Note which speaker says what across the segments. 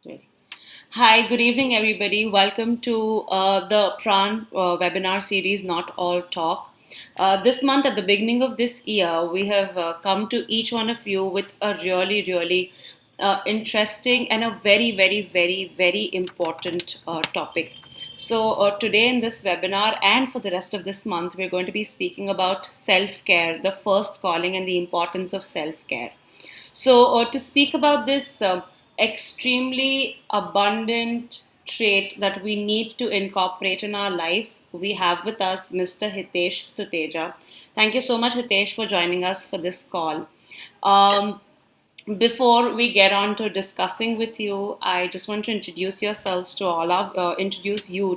Speaker 1: Great. Hi, good evening, everybody. Welcome to the Pran webinar series, Not All Talk. This month, at the beginning of this year, we have come to each one of you with a really interesting and a very important topic. So, today in this webinar and for the rest of this month, we're going to be speaking about self care, the first calling, and the importance of self care. So, to speak about this extremely abundant trait that we need to incorporate in our lives, we have with us Mr. Hitesh Tuteja. Thank you so much, Hitesh, for joining us for this call. Um, Before we get on to discussing with you, I just want to introduce you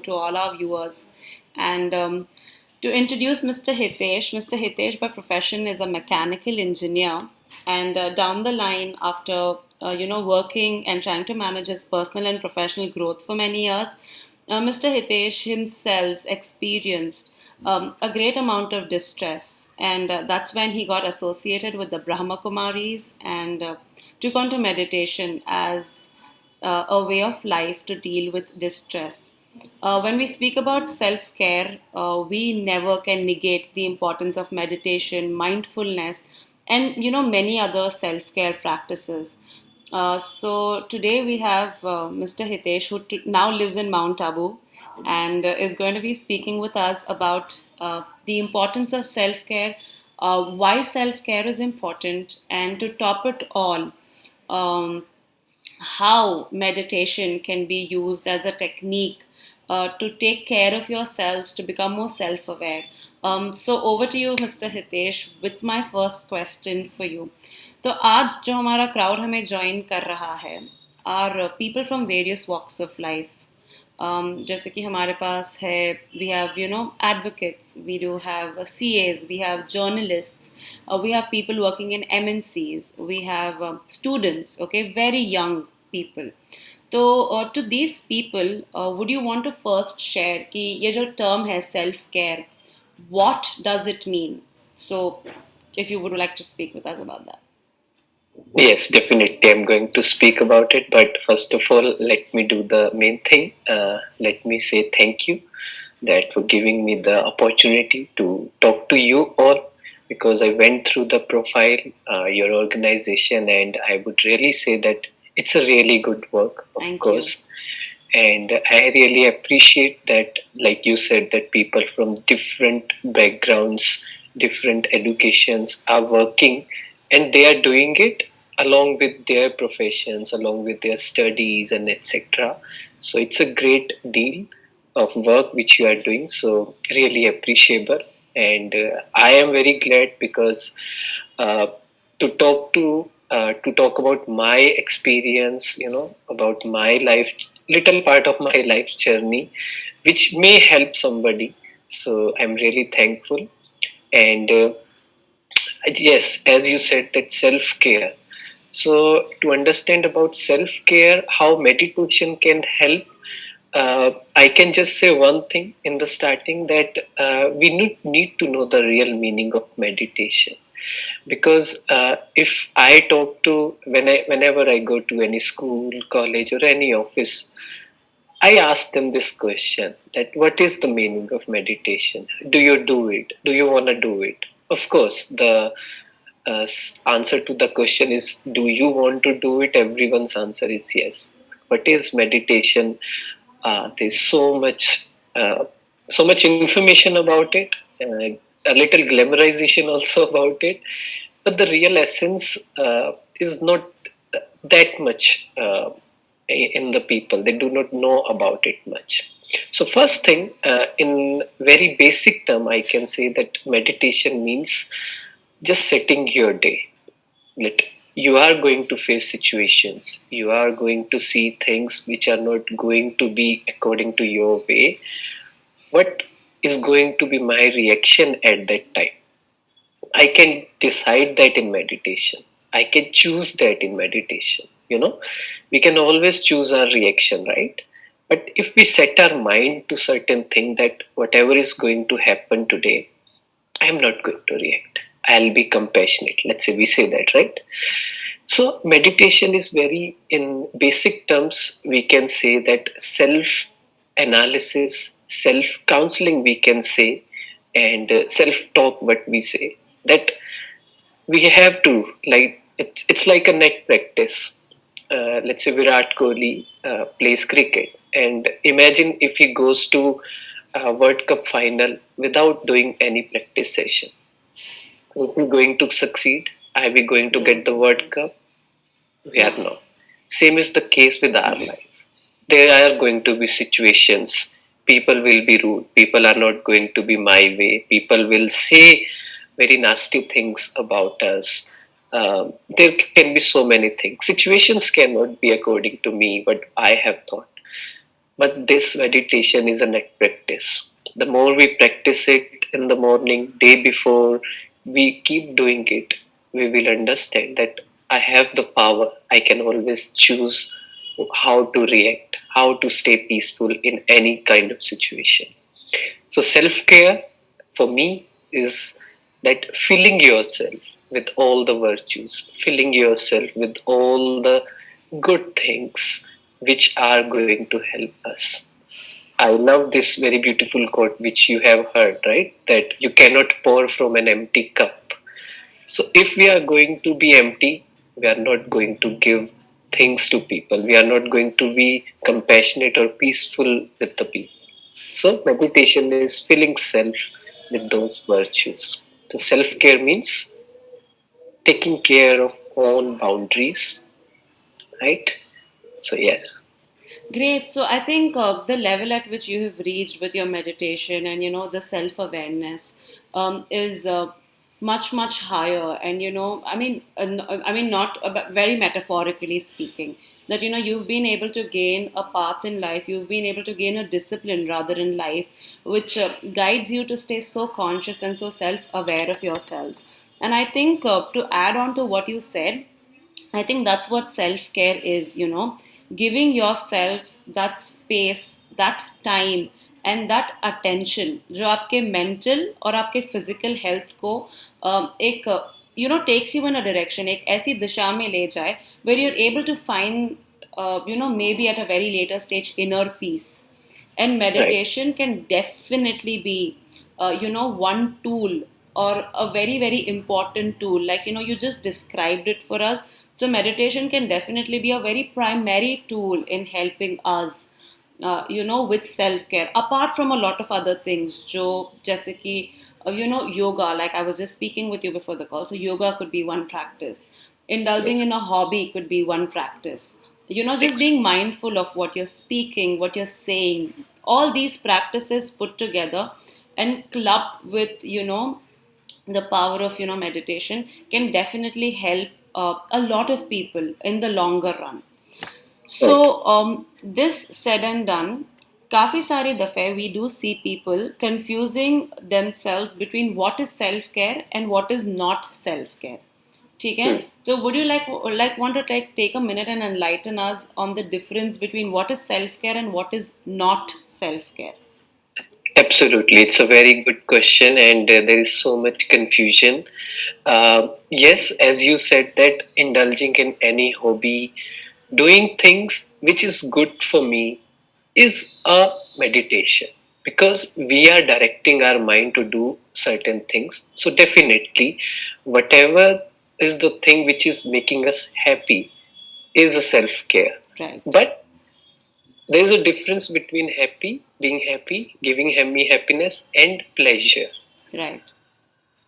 Speaker 1: to all our viewers, and to introduce Mr. Hitesh by profession is a mechanical engineer, and down the line, after working and trying to manage his personal and professional growth for many years, Mr. Hitesh himself experienced a great amount of distress, and that's when he got associated with the Brahma Kumaris and took on to meditation as a way of life to deal with distress. When we speak about self care, we never can negate the importance of meditation, mindfulness, and many other self care practices. So today we have Mr. Hitesh, who now lives in Mount Abu, and is going to be speaking with us about the importance of self care, why self care is important, and to top it all. Um, how meditation can be used as a technique to take care of yourselves, to become more self aware. So, over to you, Mr. Hitesh, with my first question for you. तो आज जो हमारा crowd हमें join कर रहा है are people from various walks of life जैसे कि हमारे पास है we have advocates, we do have CAs, we have journalists, we have people working in MNCs, we have students, okay, very young people. तो to these people, would you want to first share कि ये जो term है self care, what does it mean? So if you would like to speak with us about that.
Speaker 2: Yes, definitely. I'm going to speak about it. But first of all, let me do the main thing. Let me say thank you that for giving me the opportunity to talk to you all because I went through the profile, your organization, and I would really say that it's a really good work, of
Speaker 1: Thank
Speaker 2: course. And I really appreciate that, like you said, that people from different backgrounds, different educations are working and they are doing it along with their professions, along with their studies and etc. So it's a great deal of work which you are doing. So really appreciable, and I am very glad because uh, to talk about my experience, about my life, little part of my life journey, which may help somebody. So I'm really thankful, and yes, as you said, that self care. So, to understand about self care, how meditation can help, I can just say one thing in the starting that we need to know the real meaning of meditation. Because if I talk to whenever I go to any school, college, or any office, I ask them this question: that what is the meaning of meditation? Do you do it? Do you want to do it? Of course, the answer to the question is, do you want to do it? Everyone's answer is yes. What is meditation? There's so much information about it, a little glamorization also about it, but the real essence is not that much in the people. They do not know about it much. So first thing, in very basic term, I can say that meditation means just setting your day. Let You are going to face situations, you are going to see things which are not going to be according to your way. What is going to be my reaction at that time? I can decide that in meditation. I can choose that in meditation. We can always choose our reaction, right? But if we set our mind to certain thing that whatever is going to happen today, I'm not going to react. I'll be compassionate. Let's say we say that, right? So meditation is very, in basic terms we can say that self analysis, self counseling we can say, and self talk what we say, that we have to, like, it's like a net practice. Let's say Virat Kohli plays cricket, and imagine if he goes to a World Cup final without doing any practice session. Is he going to succeed? Are we going to get
Speaker 1: Don't
Speaker 2: the
Speaker 1: think
Speaker 2: World
Speaker 1: so.
Speaker 2: Cup? We are
Speaker 1: Yeah.
Speaker 2: not. Same is the case with our life. There are going to be situations. People will be rude. People are not going to be my way. People will say very nasty things about us. There can be so many things. Situations cannot be according to me, what I have thought. But this meditation is a net practice. The more we practice it in the morning, day before, we keep doing it, we will understand that I have the power. I can always choose how to react, how to stay peaceful in any kind of situation. So, self care for me is that filling yourself with all the virtues, filling yourself with all the good things which are going to help us. I love this very beautiful quote which you have heard, right? That you cannot pour from an empty cup. So if we are going to be empty, we are not going to give things to people. We are not going to be compassionate or peaceful with the people. So meditation is filling self with those virtues. So self care means taking care of own boundaries, right? So yes.
Speaker 1: Great. So I think the level at which you have reached with your meditation and the self awareness is much higher. And I mean not very metaphorically speaking. That you've been able to gain a path in life. You've been able to gain a discipline rather in life, which guides you to stay so conscious and so self aware of yourselves. And I think to add on to what you said, I think that's what self care is, giving yourselves that space, that time, and that attention जो आपके mental और आपके physical health को एक takes you in a direction, एक ऐसी दिशा में ले जाए where you're able to find maybe at a very later stage inner peace. And
Speaker 2: Right.
Speaker 1: meditation can definitely be one tool or a very important tool, like you just described it for us. So meditation can definitely be a very primary tool in helping us with self care, apart from a lot of other things jo jaise ki yoga, like I was just speaking with you before the call. So yoga could be one practice, indulging in
Speaker 2: Yes.
Speaker 1: a hobby could be one practice, just being mindful of what you're speaking, what you're saying. All these practices put together and clubbed with the power of meditation can definitely help a lot of people in the longer run.
Speaker 2: Right.
Speaker 1: So this said and done, काफी सारे दफे we do see people confusing themselves between what is self care and what is not self care. ठीक है?
Speaker 2: Hmm.
Speaker 1: So would you like want to take a minute and enlighten us on the difference between what is self care and what is not self care?
Speaker 2: Absolutely, it's a very good question, and there is so much confusion. Yes, as you said, that indulging in any hobby, doing things which is good for me, is a meditation, because we are directing our mind to do certain things. So, definitely, whatever is the thing which is making us happy is a self care.
Speaker 1: Right,
Speaker 2: But there is a difference between happy, being happy, giving me happiness, and pleasure.
Speaker 1: right.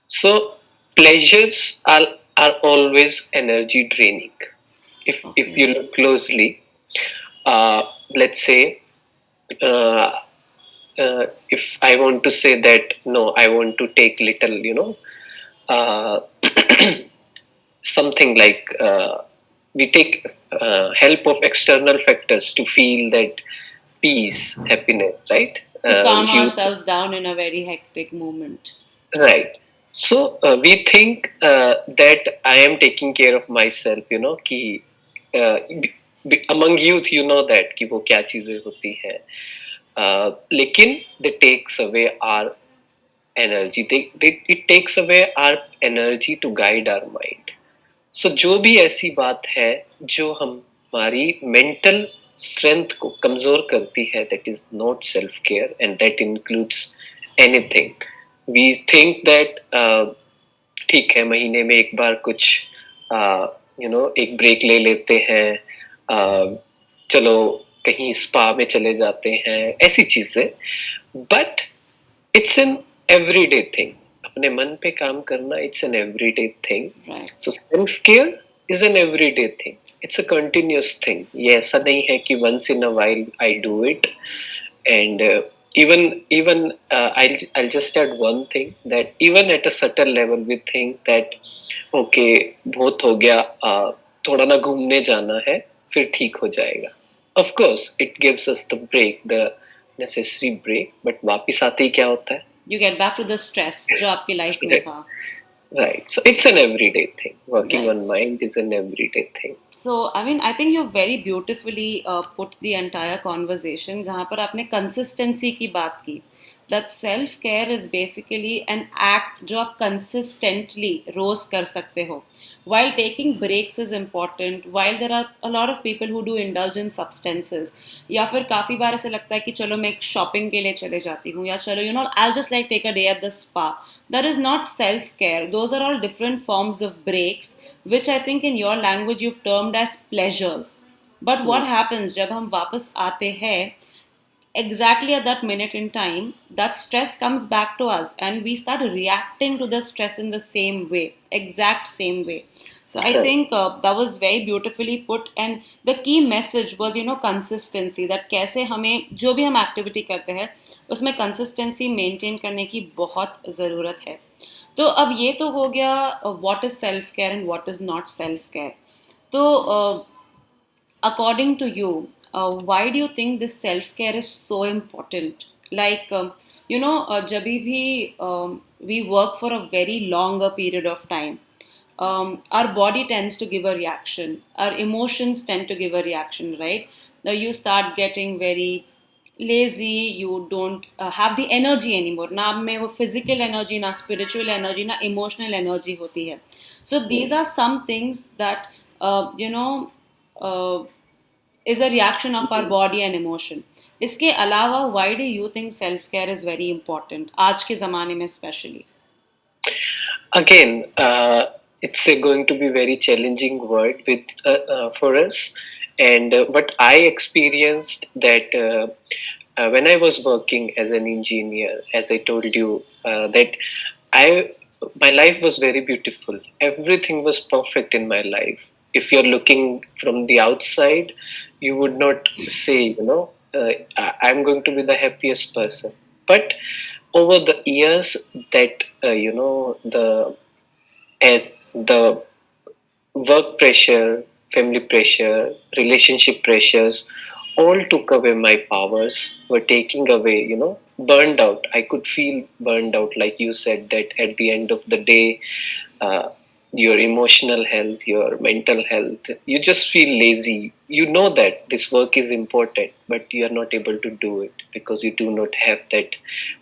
Speaker 2: So pleasures are always energy draining. If you
Speaker 1: Okay,
Speaker 2: look closely, let's say, uh, if I want to say that no, I want to take little, uh, something like, we take help of external factors to feel that peace, happiness, right?
Speaker 1: to calm
Speaker 2: You
Speaker 1: ourselves down in a very hectic moment.
Speaker 2: Right. So we think that I am taking care of myself, कि among youth you know that कि वो क्या चीजें होती हैं, लेकिन they takes away our energy. It takes away our energy to guide our mind. सो जो भी ऐसी बात है जो हमारी मेंटल स्ट्रेंथ को कमजोर करती है, that is not self care, and that includes anything. We think that ठीक है, महीने में एक बार कुछ एक ब्रेक ले लेते हैं, चलो कहीं स्पा में चले जाते हैं, ऐसी चीजें। But it's an everyday thing. अपने मन पे काम करना, it's an everyday thing.
Speaker 1: Right.
Speaker 2: So self care is an everyday thing, it's a continuous thing. ये ऐसा नहीं है कि once in a while I do it. And even I'll just add one thing, that even at a certain level we think that okay, बहुत हो गया, थोड़ा ना घूमने जाना है, फिर ठीक हो जाएगा। Of course it gives us the break, the necessary break, but वापिस आते ही क्या होता है?
Speaker 1: You get back to the stress जो आपकी लाइफ में
Speaker 2: Right.
Speaker 1: था.
Speaker 2: Right, so it's an everyday thing. Working
Speaker 1: Right.
Speaker 2: on mind is an everyday thing.
Speaker 1: So, I mean, I think you very beautifully put the entire conversation जहाँ पर आपने consistency की बात की. That self care is basically an act जो आप consistently रोज कर सकते हो. While taking breaks is important, while there are a lot of people who do indulge in substances, या फिर काफ़ी बार ऐसे लगता है कि चलो मैं एक शॉपिंग के लिए चले जाती हूँ, या चलो I'll just like take a day at the spa. That is not self care. Those are all different forms of breaks, which I think in your language you've termed as pleasures. But what happens जब हम वापस आते हैं, exactly at that minute in time, that stress comes back to us and we start reacting to the stress in the same way, exact same way. So I
Speaker 2: Right.
Speaker 1: think that was very beautifully put, and the key message was consistency, that कैसे हमें जो भी हम activity करते हैं उसमें consistency maintain करने की बहुत ज़रूरत है. तो अब ये तो हो गया what is self care and what is not self care. तो according to you, why do you think this self care is so important? Like, जब भी we work for a very longer period of time, our body tends to give a reaction, our emotions tend to give a reaction, right? Now you start getting very lazy, you don't have the energy anymore. ना आप में वो physical energy, ना spiritual energy, ना emotional energy होती है. So these are some things that uh, is a reaction of our body and emotion. इसके अलावा why do you think self care is very important आज के ज़माने में especially?
Speaker 2: Again, it's going to be very challenging word for us. And what I experienced, that when I was working as an engineer, as I told you, that I my life was very beautiful. Everything was perfect in my life. If you're looking from the outside, you would not say, I'm going to be the happiest person. But over the years, that the work pressure, family pressure, relationship pressures, all took away my powers, were taking away, burned out. I could feel burned out, like you said, that at the end of the day, uh, your emotional health, your mental health, you just feel lazy. You know that this work is important, but you are not able to do it because you do not have that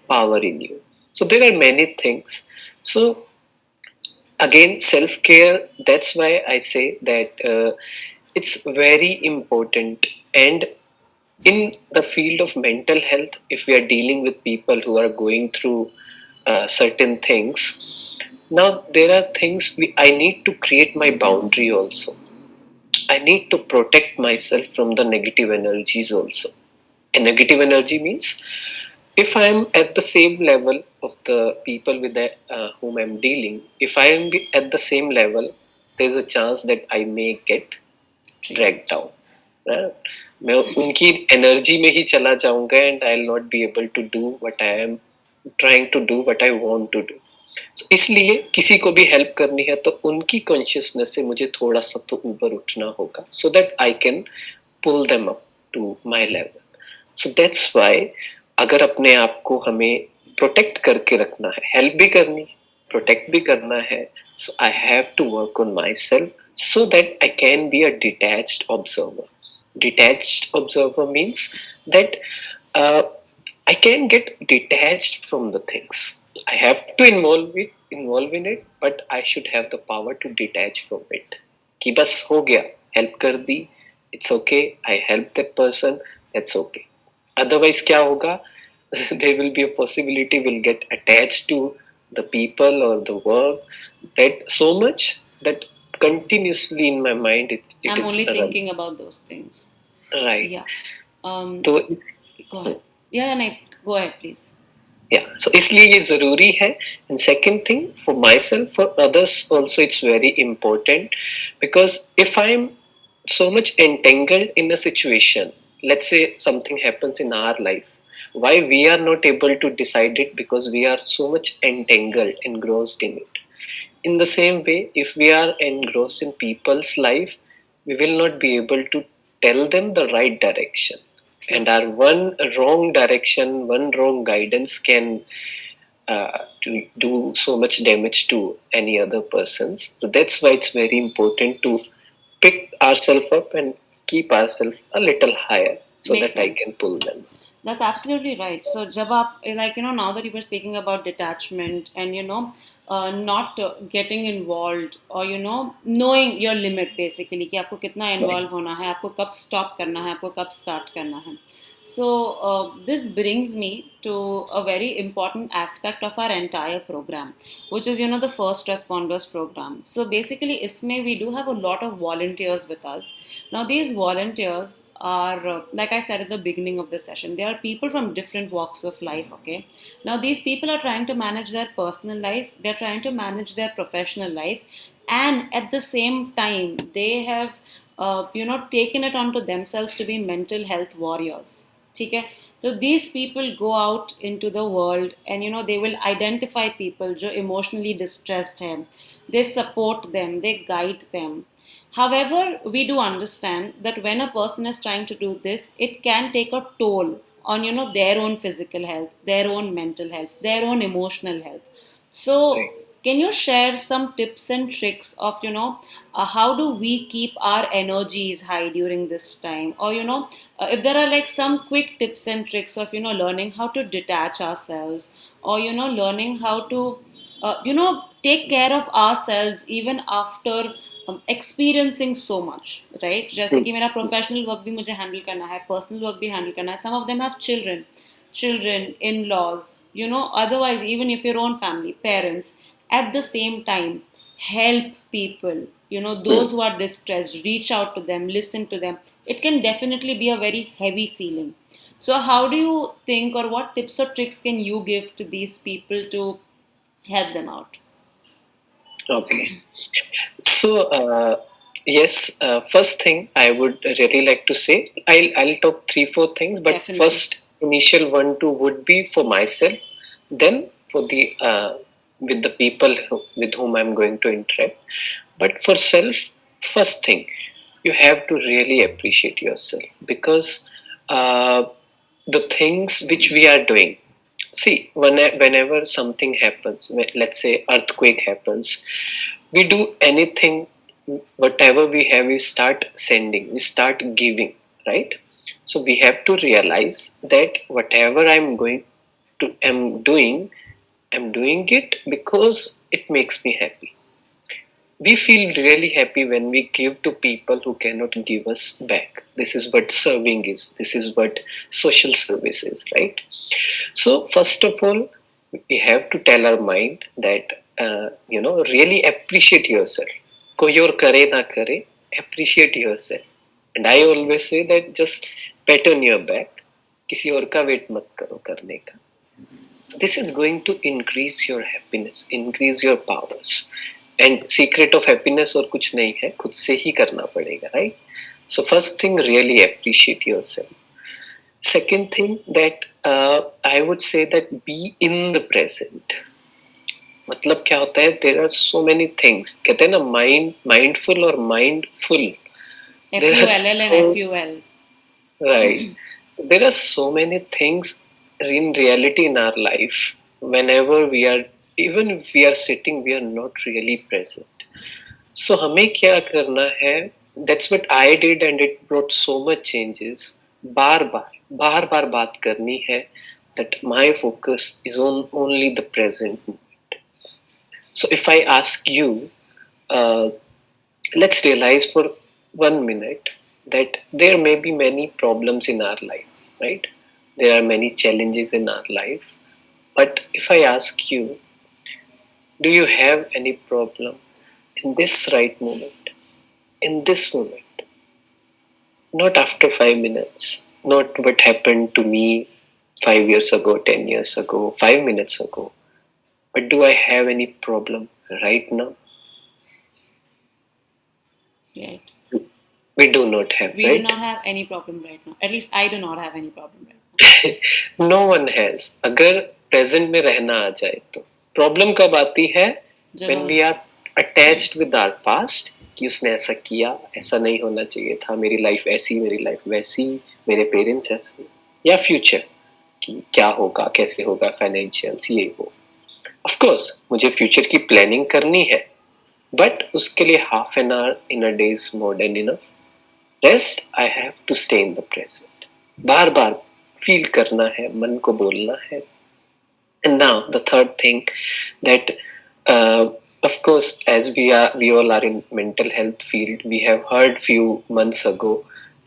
Speaker 2: power in you. So there are many things. So again, self care, that's why I say that it's very important. And in the field of mental health, if we are dealing with people who are going through certain things, now there are things I need to create my boundary also. I need to protect myself from the negative energies also. And negative energy means, if I'm at the same level of the people with whom I'm dealing, if I am at the same level, there's a chance that I may get dragged down. Right? मैं उनकी energy में ही चला जाऊंगा, and I will not be able to do what I am trying to do, what I want to do. इसलिए किसी को भी हेल्प करनी है तो उनकी कॉन्शियसनेस से मुझे थोड़ा सा तो ऊपर उठना होगा, so that I can pull them up to my level. So that's why, अगर अपने आप को हमें प्रोटेक्ट करके रखना है, हेल्प भी करनी है, प्रोटेक्ट भी करना है, so I have to work on myself so that I can be a detached observer. Detached observer means that I can get detached from the things. I have to involve in it, but I should have the power to detach from it. कि बस हो गया, help कर दी, it's okay, I help that person, that's okay. Otherwise क्या होगा? There will be a possibility we'll get attached to the people or the work that so much that continuously in my mind it
Speaker 1: I'm
Speaker 2: is
Speaker 1: only
Speaker 2: running.
Speaker 1: thinking about those things.
Speaker 2: Right.
Speaker 1: Yeah. Um,
Speaker 2: तो
Speaker 1: go ahead. Yeah, no, go ahead, please.
Speaker 2: या सो इसलिए ये जरूरी है and second thing for my self for others also it's very important because if I am so much entangled in a situation, let's say something happens in our life, why we are not able to decide it because we are so much entangled, engrossed in it. In the same way, if we are engrossed in people's life, we will not be able to tell them the right direction.
Speaker 1: True.
Speaker 2: And our one wrong direction, one wrong guidance can to do so much damage to any other persons. So that's why it's very important to pick ourselves up and keep ourselves a little higher so
Speaker 1: Makes
Speaker 2: that I
Speaker 1: sense.
Speaker 2: can pull them.
Speaker 1: That's absolutely right. So, जब आप like now that you were speaking about detachment and not getting involved or knowing your limit basically कि आपको कितना
Speaker 2: Right.
Speaker 1: involve होना है, आपको कब stop करना है, आपको कब start करना है. So this brings me to a very important aspect of our entire program, which is the first responders program. So basically, isme we do have a lot of volunteers with us. Now these volunteers are, like I said at the beginning of the session, they are people from different walks of life. Okay, now these people are trying to manage their personal life, they're trying to manage their professional life, and at the same time they have taken it onto themselves to be mental health warriors. ठीक है. So these people go out into the world and they will identify people जो emotionally distressed हैं. They support them, they guide them. However, we do understand that when a person is trying to do this, it can take a toll on their own physical health, their own mental health, their own emotional health. So
Speaker 2: Right.
Speaker 1: can you share some tips and tricks of how do we keep our energies high during this time, or if there are like some quick tips and tricks of learning how to detach ourselves, or learning how to take care of ourselves even after experiencing so much, right? जैसे कि
Speaker 2: Hmm.
Speaker 1: मेरा professional work भी मुझे handle करना है, personal work भी handle करना है. Some of them have children, in-laws, otherwise even if your own family, parents, at the same time help people,
Speaker 2: Hmm.
Speaker 1: those who are distressed, reach out to them, listen to them. It can definitely be a very heavy feeling. So how do you think, or what tips or tricks can you give to these people to help them out?
Speaker 2: Okay. So, yes, first thing I would really like to say, I'll talk three, four things, but
Speaker 1: Definitely.
Speaker 2: first initial one, two would be for myself, then for the with the people with whom I'm going to interact. But for self, first thing, you have to really appreciate yourself because uh, the things which we are doing. See, whenever something happens, let's say earthquake happens, we do anything, whatever we have, we start sending, we start giving, right? So we have to realize that whatever I'm doing it because it makes me happy. We feel really happy when we give to people who cannot give us back. This is what serving is, this is what social service is, right? So first of all, we have to tell our mind that really appreciate yourself. कोई और करे ना करे, appreciate yourself. And I always say that just pat on your back, किसी और का wait मत करो करने का. So this is going to increase your happiness, increase your powers. And secret of happiness और कुछ नहीं है, खुद से ही करना पड़ेगा, right? So first thing, really appreciate yourself. Second thing that I would say that be in the present. मतलब क्या होता है, there are so many things. कहते हैं ना mindful और mindful. There are
Speaker 1: FULL and
Speaker 2: so
Speaker 1: FUL.
Speaker 2: right. There are so many things in reality in our life. Whenever we are, even if we are sitting, we are not really present. So हमें क्या करना है? That's what I did, and it brought so much changes. बार बार बात करनी है. that my focus is on only the present moment. So if I ask you, uh, let's realize for 1 minute that there may be many problems in our life, right? There are many challenges in our life. But if I ask you, do you have any problem in this right moment? In this moment, not after 5 minutes, not what happened to me 5 years ago, 10 years ago, 5 minutes ago, but do I have any problem right now?
Speaker 1: Right.
Speaker 2: We do not have,
Speaker 1: We do
Speaker 2: right?
Speaker 1: not have any problem right now. At least I do not have any problem right now.
Speaker 2: No one has. अगर present में रहना आ जाए तो problem कब आती है?
Speaker 1: जब
Speaker 2: When
Speaker 1: हम
Speaker 2: we are attached with our past, कि उसने ऐसा किया, ऐसा नहीं होना चाहिए था, मेरी लाइफ ऐसी, मेरी लाइफ वैसी, मेरे पेरेंट्स ऐसे, या फ्यूचर कि क्या होगा, कैसे होगा, फाइनेंशियल्स, ये वो. ऑफ कोर्स मुझे फ्यूचर की प्लानिंग करनी है, बट उसके लिए half an hour in a day is more than enough. Rest I have to stay in the present. बार बार फील करना है, मन को बोलना है. And now the third thing that, of course, as we all are in mental health field, we have heard few months ago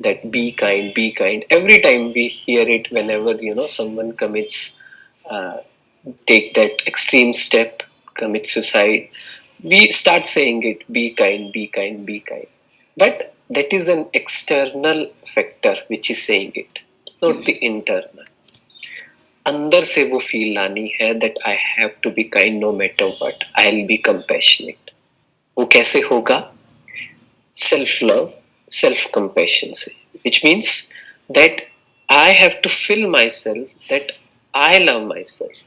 Speaker 2: that be kind, be kind. Every time we hear it, whenever someone commits, uh, take that extreme step, commit suicide, we start saying it: be kind, be kind, be kind. But that is an external factor which is saying it, not the internal. अंदर से वो feel लानी है that I have to be kind no matter what, I will be compassionate. वो कैसे होगा? Self love, self compassion से, which means that I have to fill myself that I love myself.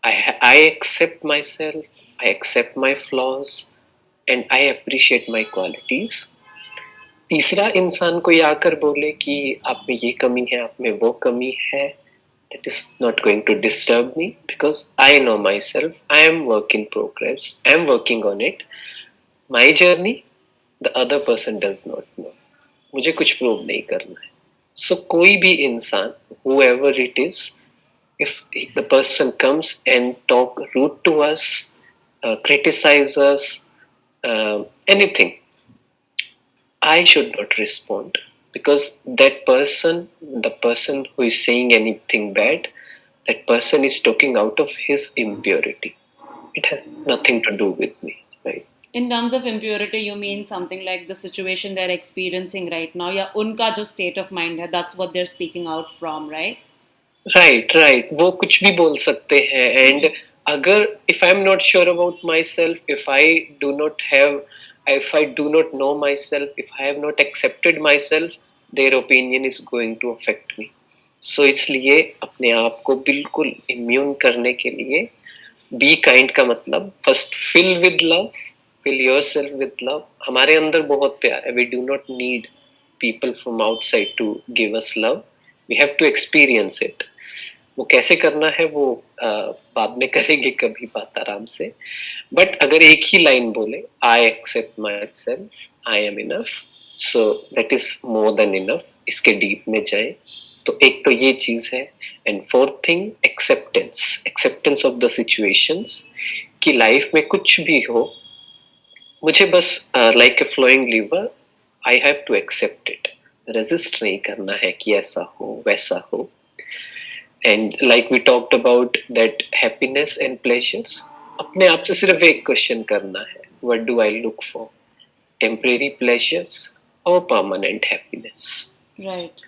Speaker 2: I accept myself, I accept my flaws, and I appreciate my qualities. तीसरा इंसान कोई आकर बोले कि आप में ये कमी है, आप में वो कमी है, that is not going to disturb me because I know myself. I am work in progress. I am working on it. My journey, the other person does not know. मुझे कुछ प्रूव नहीं करना है. So कोई भी इंसान, whoever it is, if the person comes and talk rude to us, criticize us, anything, I should not respond because that person, the person who is saying anything bad, that person is talking out of his impurity. It has nothing to do with me, right?
Speaker 1: In terms of impurity, you mean something like the situation they're experiencing right now? या उनका जो state of mind है, that's what they're speaking out from, right?
Speaker 2: Right, right. वो कुछ भी बोल सकते हैं. And अगर if I'm not sure about myself, if I do not know myself, if I have not accepted myself, their opinion is going to affect me. So इसलिए अपने आप को बिल्कुल इम्यून करने के लिए बी काइंड का मतलब first fill with love, fill yourself with love. हमारे अंदर बहुत प्यार है. We do not need people from outside to give us love. We have to experience it. वो कैसे करना है वो बाद में करेंगे कभी बात आराम से. बट अगर एक ही लाइन बोले, I accept myself, I am enough, so that is more than enough. इसके डीप में जाए तो एक तो ये चीज है. And fourth thing, acceptance, acceptance of the situations. कि लाइफ में कुछ भी हो, मुझे बस like a flowing river, I have to accept it. Resist नहीं करना है कि ऐसा हो वैसा हो. And like we talked about that happiness and pleasures, अपने आप से सिर्फ एक क्वेश्चन करना है, what do I look for? Temporary pleasures or permanent happiness?
Speaker 1: Right.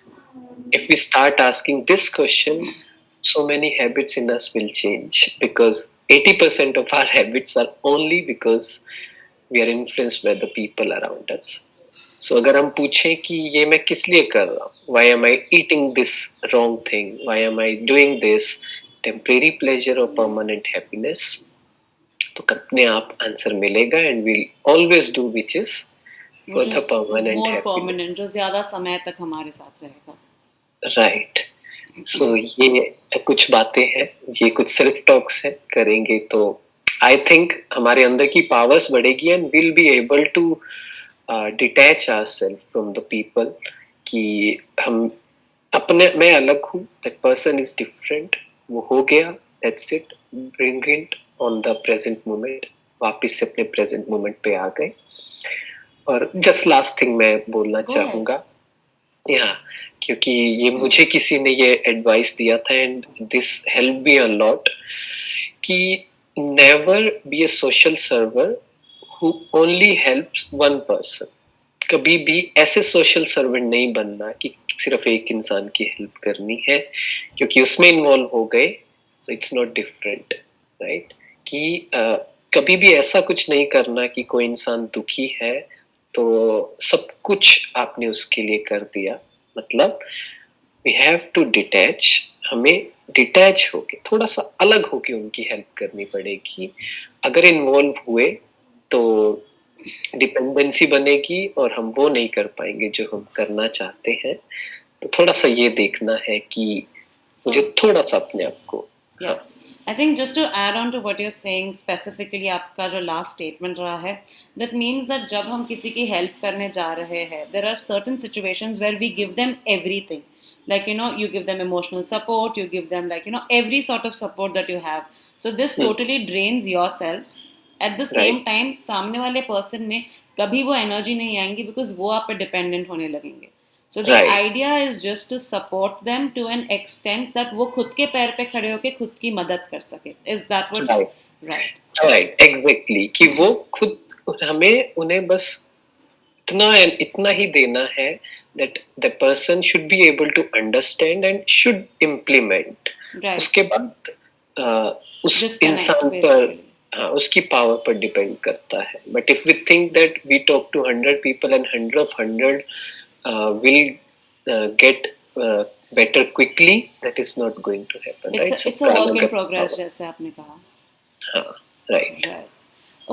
Speaker 2: If we start asking this question, so many habits in us will change because 80% of our habits are only because we are influenced by the people around us. So अगर हम पूछें कि ये मैं किस लिए कर रहा हूँ, why am I eating this wrong thing, why am I doing this, temporary pleasure or permanent happiness, तो अपने आप आंसर मिलेगा. and we'll always do which is for the permanent
Speaker 1: more
Speaker 2: happiness.
Speaker 1: permanent, जो ज्यादा समय तक हमारे साथ रहेगा.
Speaker 2: Right. So ये कुछ बातें हैं, ये कुछ सेल्फ टॉक्स है, करेंगे तो आई थिंक हमारे अंदर की पावर्स बढ़ेगी and will be able to detach ourselves from the people. कि हम अपने मैं अलग हूँ, दैट पर्सन इज डिफरेंट, वो हो गया, that's it, bring it on the present moment, वापस से अपने प्रेजेंट मोमेंट पे आ गए। और जस्ट लास्ट थिंग मैं बोलना
Speaker 1: Go ahead.
Speaker 2: चाहूंगा, या क्योंकि ये मुझे किसी ने ये एडवाइस दिया था and this help me a lot, कि never be a social server who only helps one person. कभी भी ऐसे सोशल सर्वेंट नहीं बनना कि सिर्फ एक इंसान की हेल्प करनी है, क्योंकि उसमें इन्वॉल्व हो गए, so it's not different, right? कि कभी भी ऐसा कुछ नहीं करना कि कोई इंसान दुखी है तो सब कुछ आपने उसके लिए कर दिया। मतलब वी हैव टू डिटैच, हमें डिटैच होके थोड़ा सा अलग होके उनकी हेल्प करनी पड़ेगी। अगर इन्वॉल्व हुए तो डिपेंडेंसी बनेगी और हम वो नहीं कर पाएंगे जो हम करना चाहते हैं। तो थोड़ा सा ये देखना है कि मुझे
Speaker 1: So,
Speaker 2: थोड़ा सा अपने आप को,
Speaker 1: yeah.
Speaker 2: हाँ,
Speaker 1: I think just to add on to what you're saying specifically आपका जो last statement रहा है, that means that जब हम किसी की help करने जा रहे हैं, there are certain situations where we give them everything. Like, you give them emotional support, you give them, like, every sort of support that you have. So this totally drains yourselves. At the same
Speaker 2: right,
Speaker 1: time, सामने वाले person में कभी वो energy नहीं आएंगी because वो आप पे dependent होने लगेंगे. So the
Speaker 2: right,
Speaker 1: idea is just to support them to an extent that वो खुद के पैर पे खड़े होके खुद की मदद कर सके. Is that what?
Speaker 2: Right,
Speaker 1: Right.
Speaker 2: Right, exactly, कि वो खुद, हमें उन्हें बस इतना इतना ही देना है that the person should be able to understand and should implement।
Speaker 1: Right.
Speaker 2: उसके बाद उस
Speaker 1: Disconnect
Speaker 2: इंसान पर,
Speaker 1: basically.
Speaker 2: हाँ, उसकी पावर पर डिपेंड करता है। But if we think that we talk to 100 people and 100 of 100 will get better quickly, that is not going to happen,
Speaker 1: It's
Speaker 2: right?
Speaker 1: a, it's a
Speaker 2: सबका
Speaker 1: work
Speaker 2: अलग
Speaker 1: in
Speaker 2: अलग
Speaker 1: progress
Speaker 2: power,
Speaker 1: जैसे आपने कहा.
Speaker 2: हाँ, right.
Speaker 1: Right.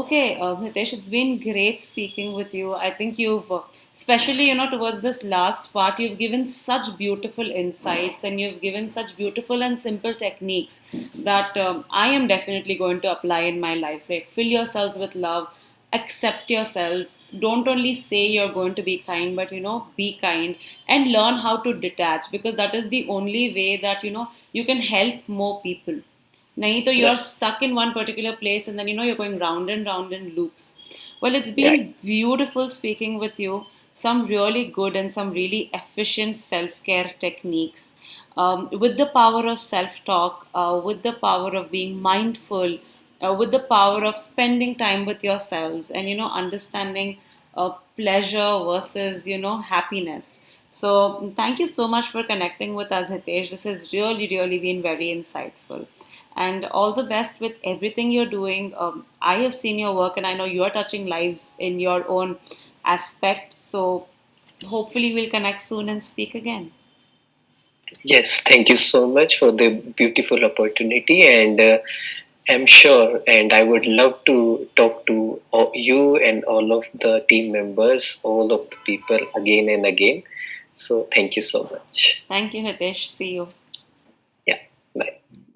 Speaker 1: Okay, Hitesh, it's been great speaking with you. I think you've, especially, towards this last part, you've given such beautiful insights and you've given such beautiful and simple techniques that I am definitely going to apply in my life. Right? Fill yourselves with love, accept yourselves. Don't only say you're going to be kind, but, be kind and learn how to detach because that is the only way that, you can help more people. Nahi, to you're stuck in one particular place and then you're going round and round in loops. Well, it's
Speaker 2: Right,
Speaker 1: been beautiful speaking with you. Some really good and some really efficient self care techniques. With the power of self talk, with the power of being mindful, with the power of spending time with yourselves and understanding pleasure versus happiness. So thank you so much for connecting with us, Hitesh. This has really been very insightful and all the best with everything you're doing. I have seen your work and I know you're touching lives in your own aspect. So hopefully we'll connect soon and speak again.
Speaker 2: yes, thank you so much for the beautiful opportunity, and I'm sure, and I would love to talk to you and all of the team members, all of the people again and again. So thank you so much.
Speaker 1: Thank you, Hitesh. See you.
Speaker 2: Yeah, bye.